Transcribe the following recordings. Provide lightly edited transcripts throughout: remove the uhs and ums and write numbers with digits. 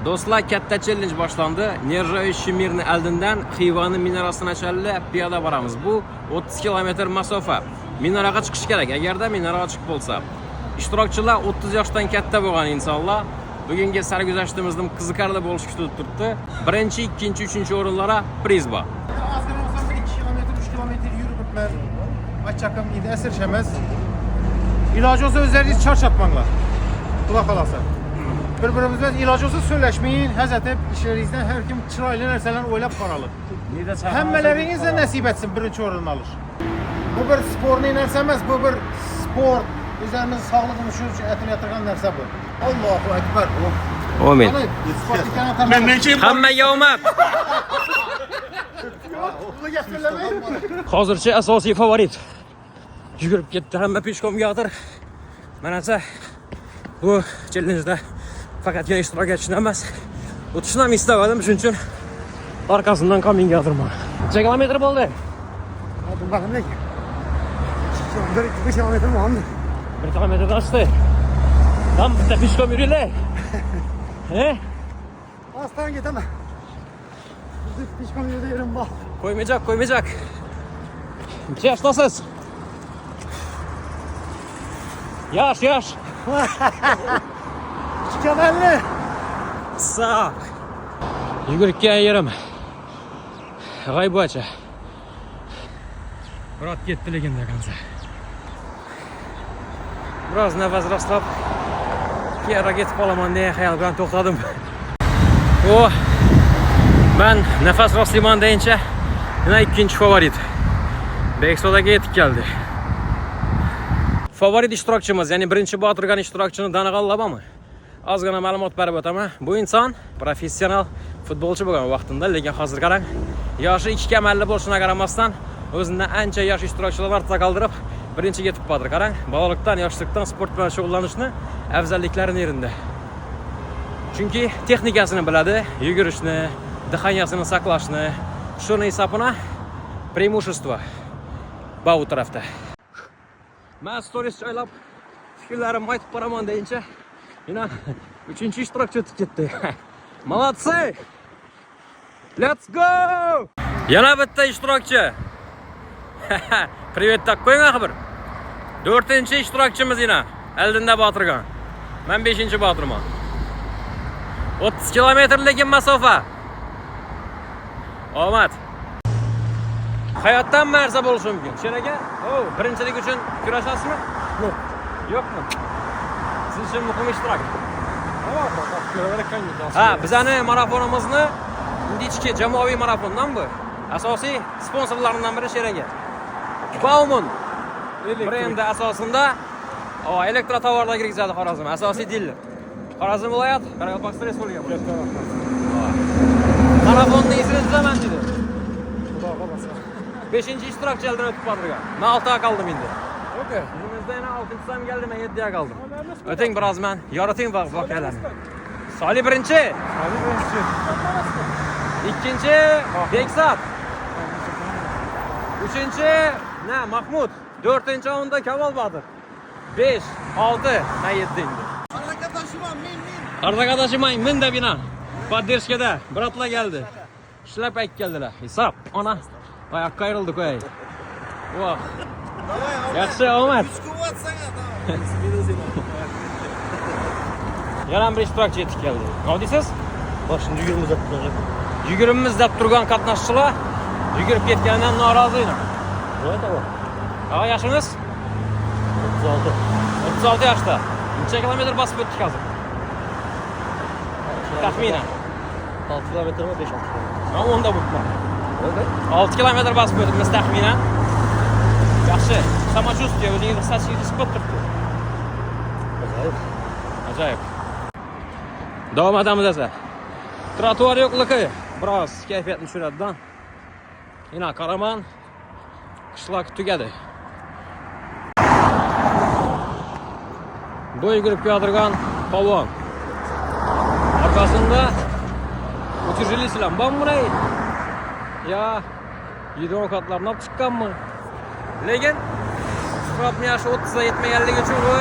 Do'stlar, katta challenge boshlandi. Nerjoyish Mirni oldindan Xivani minorasiga challi piyoda boramiz. Bu 30 kilometr masofa. Minoraga chiqish kerak. Agarda minoraga chiqib bo'lsa. Ishtirokchilar 30 yoshdan katta bo'lgan insonlar. Bugungi sarguzashtimizni qiziqarli bo'lishi kutib turibdi. Birinchi, ikkinchi, uchinchi o'rinlara priz bor. Azgın olsam 2 kilometre, 3 kilometre yürüp ben açacağım indi esirşemez. İlacı olsa özellikle çarş atmanlar. Kulak alasa. Birbirimizden ilacı olsa söyleşmeyin. Həzət hep işlerinizden her kim çırayla nerseler oylap paralı. Hemmelerinizle nasip etsin birinci oranı alır. Bu bir sporunu inersemez, bu bir spor. Üzerimiz sağlığını şu etini yatırgan nerse bu. Allahu Ekber. Amin. Ben ne şey Hammaga omad. Hozircha asosiy favorit. Yugurib ketdi, hamma peshkomga yotir. Mana esa bu challenjda faqatgina ishtirok etishni emas, o'tishni ham istamadim, shuning uchun orqasidan kaminga yotirman. Necha kilometr bo'ldi? Bakın ne ki? 1 kilometre mi oldu? 1 kilometrdan oshdi. Tam bitta peshkom yuraylik. He? Aslan gidemem. Biz pişman yürüyelim bak. Koymayacak. Necha yoshdasiz? Yosh. Kemalli. Sağ. Yugurib yerim. G'aybocha. Biroq ketdi legenda kansa. Biroz nafas rastlab keyinroq ketib qolaman degan xayol bilan to'xtadim. Ben nafas rastlayman deyincha yana ikkinchi favorit. Beksodaga yetib keldi. Favorit ishtirokchimiz, ya'ni birinchi botirgan ishtirokchini Danag'allabami? Ozgina ma'lumot berib o'taman. Bu inson professional futbolchi bo'lgan vaqtida, lekin hozir qarang, yoshi 2 kamalli bo'lishiga qaramasdan o'zidan ancha yosh ishtirokchilar ortda qoldirib, birinchiga yetib bordi. Qarang, bolalikdan, yoshlikdan sport bilan shug'ullanishni afzalliklari yerinde. Chunki texnikasini biladi, yugurishni, dixaniyasini saqlashni, shuni hisobina преимущество bu tarafda. Men stories joylab fikrlarimni aytib boraman deyincha, yana 3-ishtirokchi o'tib ketdi. Молодцы! Let's go! Yana bitta ishtirokchi. Привет tak qo'ying axir. 4-ishtirokchimiz yana oldinda botirgan. Men 5-botirman. 30 kilometrlik masofa. Omad. Hayotdan narsa bo'lishi mumkin. Sheraka, birinchilik uchun kurashasizmi? Yo'q. Yo'qmi? Siz uchun muhim ishtirok. Bizani marafonimizni ichki jamoaviy marafondan bu. Asosiy sponsorlaridan biri Sheraka. Bauman brendi asosida elektro tovarlar kirgizadi Xorazm. Asosiy dealer. Xorazm viloyat, Qoraqalpog'iston Respublikasi. Marafonni isini tuzaman dedi. 5-ishtirokchi eldan o'tib borgan. Men 6ga qoldim endi. Okay. Bizimizda yana 6-sam keldi, men 7ga qoldim. O'ting biroz men yoriting voqealarni. Solih birinchi. Ikkinchi Beksat. Uchinchi Mahmud. 4-o'rinda Kamol Botir. 5, 6, men 7 endi. Arkadaşım men de bina. Поддержкада bratlar geldi. Ishlab aytib keldilar. Hisob, ona. Oyoqqa ayrildik qo'y. Voh. Yaxshi omad. Yana bir ishtirokchi yetib keldi. Nima deysiz? Boshini yugurimiz deb turgan. Yugurimiz deb turgan qatnashchilar yugurib ketganidan norozi edi. Voy tavo. Yoshimiz 36. 36 yoshda. Necha kilometr bosib o'tdik hozir? Taxminan 6 kilometre mi 5-6 kilometre? Ben onda butmam. 6 kilometr basıp o'tibmiz taxminan. Yaxshi. Samachувствие o'zingizni hisob turibdi. Ajoyib. Davom etamiz esa. Trotuar yo'qligi biroz kayfiyatni tushiradidan. Yana qaraman. Qishloq tugadi. Bu yugurib yotirgan polvon. Arkasında uçurucular ben burayı ya yedon katlarına çıkan mı? Lekin Suratmi yaşı 30'a yetmeyenlik için bu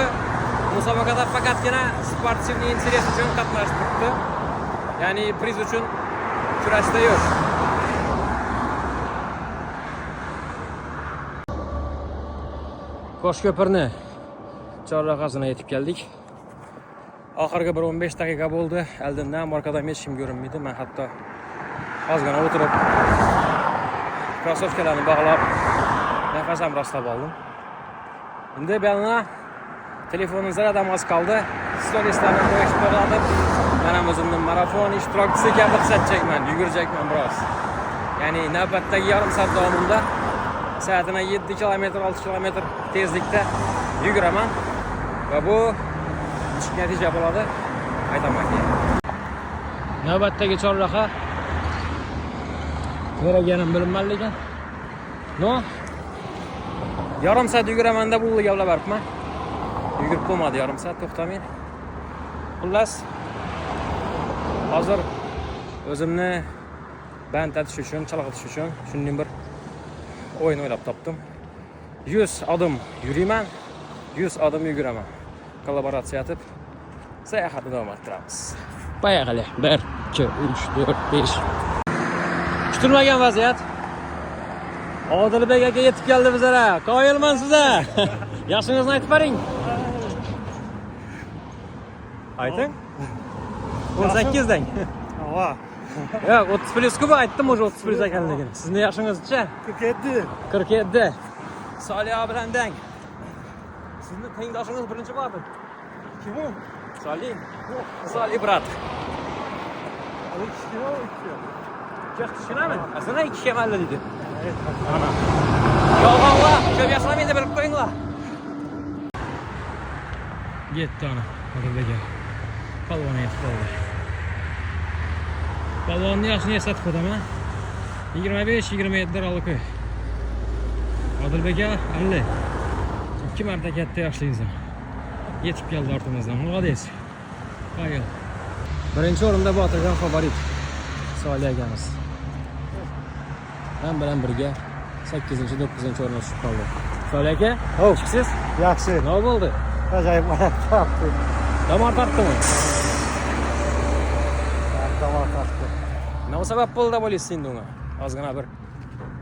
musabakada faqatgina sportivniy interes uchun qatnashib turibdi. Ya'ni priz uchun kurashda yo'q. Qo'shko'pirni chorrahasına yetib keldik. Oxirgi bir 15 daqiqa bo'ldi. Oldindan markadan hech kim ko'rinmaydi. Men hatto ozgina o'tirib krossovkalarni bog'lab nafasam rostlab oldim. Endi belna telefonim zarardan az qoldi. Storieslarni qo'yishni to'g'ratib, men ham o'zimni marafon ishtirokchisi kabi hisoblayman, yugurjakman biroz. Ya'ni navbatdagi yarim soat davomida soatına 7 kilometr, 6 kilometr tezlikda yuguraman va bu natija bo'ladi. Aytaman. Navbatdagi chorraha ko'raganim bilinmas lekin. No. Yarim soat yuguraman deb bu gaplar beribman. Yugurib bo'lmadi yarim soat, to'xtamay. Xullas, hozir o'zimni band etish uchun, chalg'itish uchun shunday bir o'yin o'ylab topdim. 100 adım yuriyman, 100 adım yuguraman. Kollaboratsiya etib sayohatni davom ettiramiz. Поехали. 1, 2, 3, 4, 5. Kutilmagan vaziyat. Odilbek aka yetib keldi bizlara. Qoyilman sizga. Yaxshingizni aytib bering. Ayting. 18 dang. Ha. Yo'q, 30 plus kuba aytdim, o'sha 30 plus ekanligini. Sizni yaxshingizcha? 47. 47. Solih bilan dang. Sizni tengdoshingiz birinchi bo'ldi. Kim u? Solih. Solih brat. Tushunami? Aslida 2 kemalli dedi. Ana. Yolg'onlar, ko'p yaxshilamaydi bilib qo'yinglar. Yetdi ana, Odilbek. Palvon yetib qoldi. Palvonni yaxshini eslatib qo'yaman. 25-27 aralık. Odilbek Ali. 2 marta katta yoshli inson. Yetib keldi ortimizdan. Молодец. Qoyil. Birinchi o'rinda Botirjon favorit. Solih akamiz. Men bilan birga 8-9 o'ringa tushib qoldi. Solih aka, chiqsiz? Yaxshi. Nima bo'ldi? Ajoyib tortdi. Damor tortdimi? Damor tortdi. Nima sabab bo'ldi deb o'ylaysiz endi unga? Ozgina bir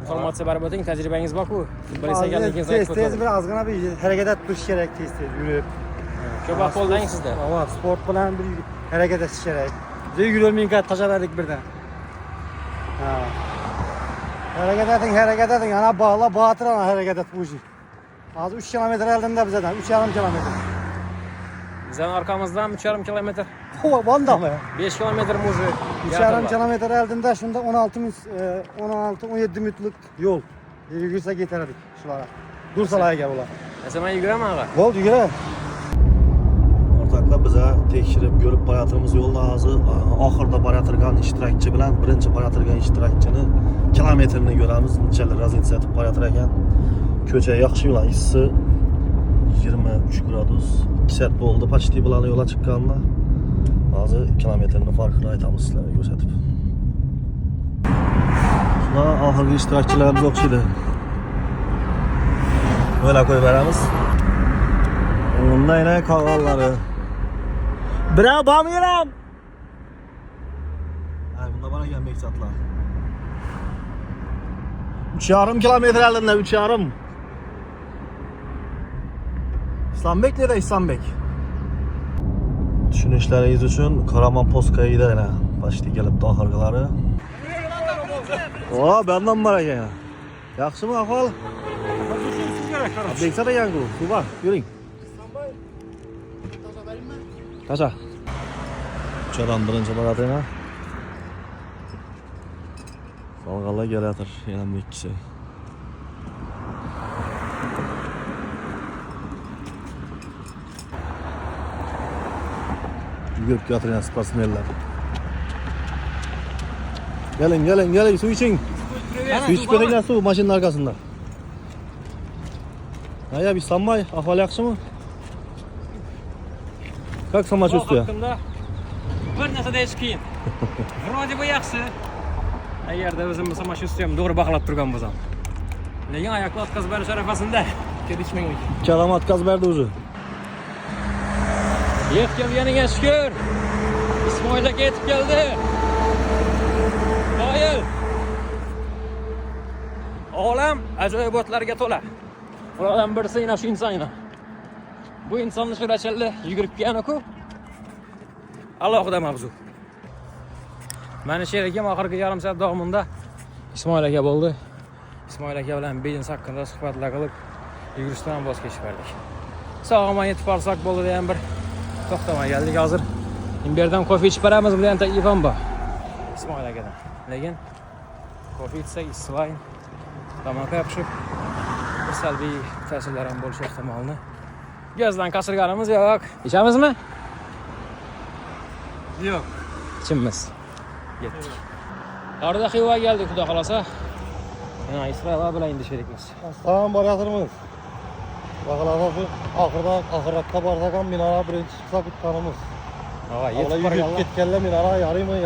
informatsiya berib o'ting, tajribangiz bor-ku. Futbolist ekanligingizni aytib Tez bir ozgina bir harakat qilish kerak, tez yurib. Ko'p vaqt qo'llang sizda. Va sport bilan bir harakat qilish kerak. Biza yugurolmay tashlab berdik birdan. Ha. Harakat eting, ana bog'la, Botir ana harakat et bu ish. Hozir 3 kilometr oldinda bizdan, 3,5 kilometr. Bizning orqamizdan 3,5 kilometr. Ho, bandami? 5 kilometr muji. 3,5 kilometr oldinda shunda 16-17 minutlik yo'l. Yugursak yetar edik shular. Dursalarga ular. Sen men yuguraman aga. Bo'ldi, yugura. Ortaklar bize tekshirib ko'rib borayotganimiz yo'lda hozir oxirida borayotgan ishtirokchi bilan birinchi borayotgan ishtirokchini kilometrini ko'ramiz. Nechalar razitsa etib borayotar ekan. Ko'cha yaxshi yo'l, issi 23 gradus. 2 soat bo'ldi почти bilan yo'lga chiqqanlar. Hozir kilometrini farqini aytamiz sizlarga ko'rsatib. Shular oxirgi ishtirokchilarimiz o'xshaydi. Böyle koyup beramiz. Ondan ne kavalları. Bravo bamıyorum. Ay bunda bana gelmek satla. 3,5 kilometre elinde 3,5. İslambek nerede İslambek? Düşünüşleriniz için Karaman Poska'yı da yine başta gelip daha hargaları. Oha benden var ya. Yaxşı mı ahval? Beksa da yangu. Kuba yürüyün. Kaça? Uçadan birinci baradayına. Salgalla gel yatır. Yanım bir kişi. Yürüp yatır ya sportsmenler. Gelin su için. Su içip ötekler su maşının arkasında. Ya bir sanmay, ahval yaxşı mı? Как самочувствие? Bir narsa deyish qiyin. Vроде бы yaxshi. Agarda o'zimni samachувствием to'g'ri baqlab turgan bo'lsam. Lekin oyoqlar o'tkazib berish arafasida ketishmang. İki adam atkaz verdi uzu. Yetib kelganiga shukr. Ismoil aka yetib keldi. ham ajoyibotlarga to'la. Ulardan birisi yana shu inson. Bu insonni surachilli yugurib kelgan-ku. Alohida mavzu. Meni sherigim oxirgi yarim soat davomida Ismoil aka bo'ldi. Ismoil aka bilan biznes haqida suhbatlar qilib, yugurishdan voz kechib berdik. Sog'omon yetib qolsak bo'ldi degan bir to'xtamay geldik hozir. Imberdan kofe ichib beramiz degan taklifim bor. Ismoil akadan. Lekin kofe ichsak isvayn tomoqqa yopishib bir salbiy ta'sirlar ham bo'lishi ehtimolini gözdan kaçırganımız yok. İçemizmi? Yo'q. İçimiz. Yetdik. Arada Xiva geldi Xudo xolasa. Yana İsrail bilan endi sherikmiz. Tamam boryapmiz. Bakalım ahirette bardak ham minara birinchi chiqsa bitganimiz. Ava Yetib yetib ketganlar minara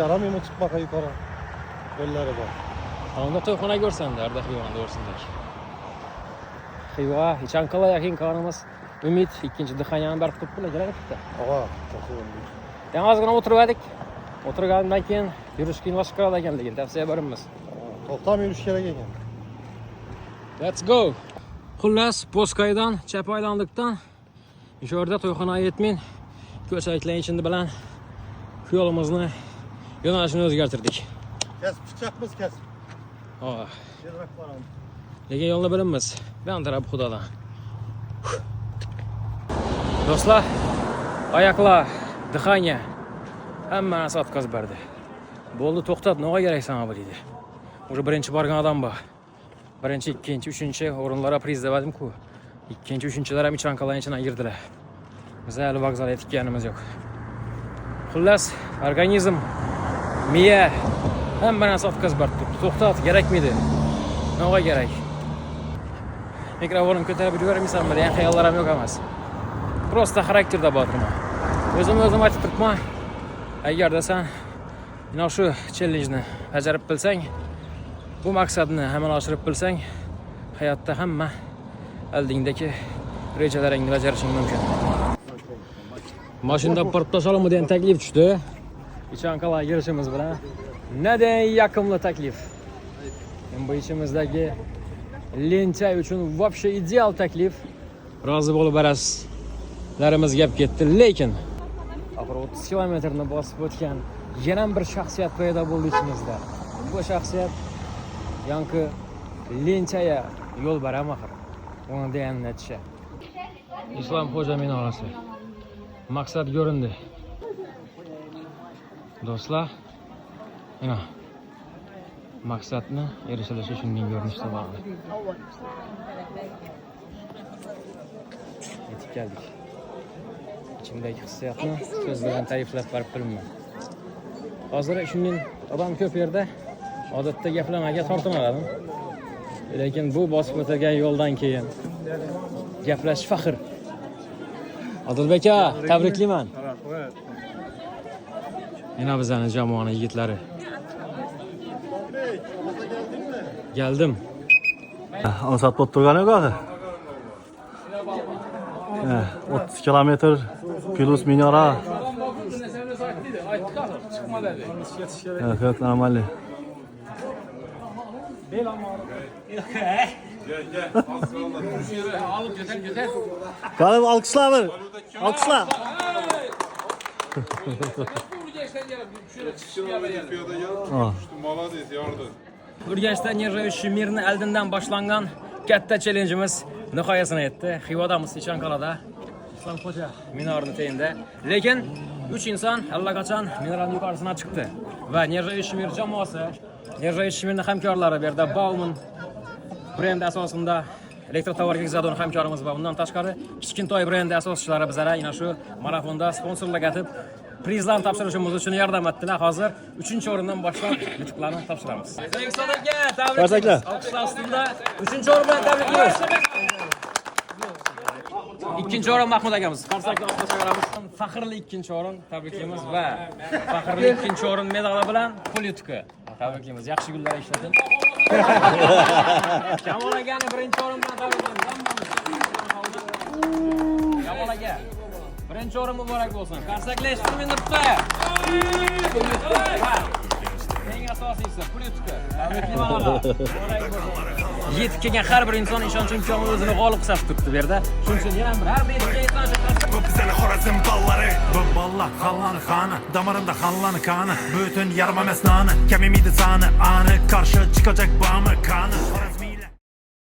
yaramıymi chiqmaqa yuqori. Yo'llari bor. Onda to'yxona ko'rsanda Arda Xivani ko'rsinlar. Xiva Ichanqala yaqin qaramiz. Umid ikkinchi dixanyani barq qilib qo'ylar kerakda. Ava, to'g'ri. Yana ozgina o'tirdik. O'tirgandan keyin yurish qiyinlashib qoladi ekanligini tavsiya beramiz. To'xtam yurish kerak ekan. Let's go. Xullas, Poskaydan chap aylandiqdan o'sha yerda to'yxonaga yetmin ko'chaklar ichindi bilan yo'limizni yo'nalishini o'zgartirdik. Kesib chiqamiz, kesib. Oh. Kerak boramiz. Lekin yo'lni bilamiz. Ben taraf Xudodan. Do'stlar, oyoqlar, dixanya hamma narsa o'tkazib berdi. Bo'ldi, to'xtat, nima kerak sana bu dedi. O'sha birinchi borgan odam bor. Birinchi, ikkinchi, uchinchi o'rinlara priz dedim-ku. Ikkinchi, uchinchilar ham Ichanqalarning ichidan girdilar. Biz hali vokzalga yetganimiz yo'q. Xullas, organizm, miya hamma narsa o'tkazib berdi. To'xtat, kerakmidi? Nima kerak? Mikrofonimni ko'tarib yubormaysanmi degan xayollarim yo'q emas. Prosta xarakterda botirman. O'zim aytib turibman. Agarda sen mana shu challenge-ni bajarib bilsang, bu maqsadni amalga oshirib bilsang, hayotda hamma oldingdagi rejalaringni bajarishing mumkin. Mashinada borib tashlamoq degan taklif tushdi. Ichanqalar girishimiz bilan nadan yoqimli taklif. Bu ichimizdagi lentay uchun вообще ideal taklif. Rozi bo'lib berasiz. Larimiz gap ketdi, lekin axir 30 kilometrni bosib o'tgan yana bir shaxsiyat paydo bo'ldi ichimizda. Bu shaxsiyat yanki lentaya yo'l beram axir. Uni degan natija. Islom Xo'ja minorasi. Maqsad ko'rindi. Do'stlar, mana maqsadni erishilishi shunday ko'rinishda bor. Yetib keldik. İçimdagi hissiyotni so'z bilan ta'riflab berib bilmayman. Hozir shunday odam ko'p yerda odatda gaplarga tortinadim. Lekin bu bosib o'tgan yo'ldan keyin gaplash faxr. Odilbek aka, tabriklayman. Yana bizning jamoaning yigitlari. Geldim. Ansat bo'lib turgan yo'q axir. 30 kilometr plus minora. Evet, normalde. Kalem alkışlar mı? Alkışlar. Urganchdan Nerjavishchi Mirni oldindan boshlangan katta challengeimiz nihoyasini yetdi. Xivadamiz Ichanqalada. Islom Xo'ja minorini teyinda. Lekin 3 inson allaqachon minorning yuqorisiga chiqdi va Nerjavishchi Mir jamoasi, Nerjavishchi Mirning hamkorlari bu yerda Bauman brendi asosida elektrotovar Gizadon hamkorimiz va undan tashqari Kichkintoy brendi asoschilari bizlar yana shu marafonda sponsorlik etib prizlarni topshirishimiz uchun yordam etdilar. Hozir 3-o'rindan boshlab yutuqlarni topshiramiz. Tabriklar. Alqishlar ostida 3-o'rin bilan tabriklaymiz. 2-o'rin Mahmud akamiz. Qarsakda o'tkazaveramiz. Faxrli 2-o'rin tabriklaymiz va faxrli 2-o'rin medali bilan pul yutuqi tabriklaymiz. Yaxshi kunlar ishlating. Jamol akani 1-o'rin bilan tabriklaymiz. Jamol aka 1-o'rin muborak bo'lsin. Qarsaklash turmingizda. Eng asosiysi pul yutuqi. Tabriklayman. yetib kelgan har bir inson ishonch imkonini o'zini g'olib hisobga turibdi bu yerda. Shuning uchun yana bir har bir yetib kelgan inson Bu bizden Xorazm balları. Bu ballar Xallanı xanı, damarında Xallanı kanı. Bütün yarım emez nanı, kemimiydi sanı, anı karşı çıkacak bağımı kanı.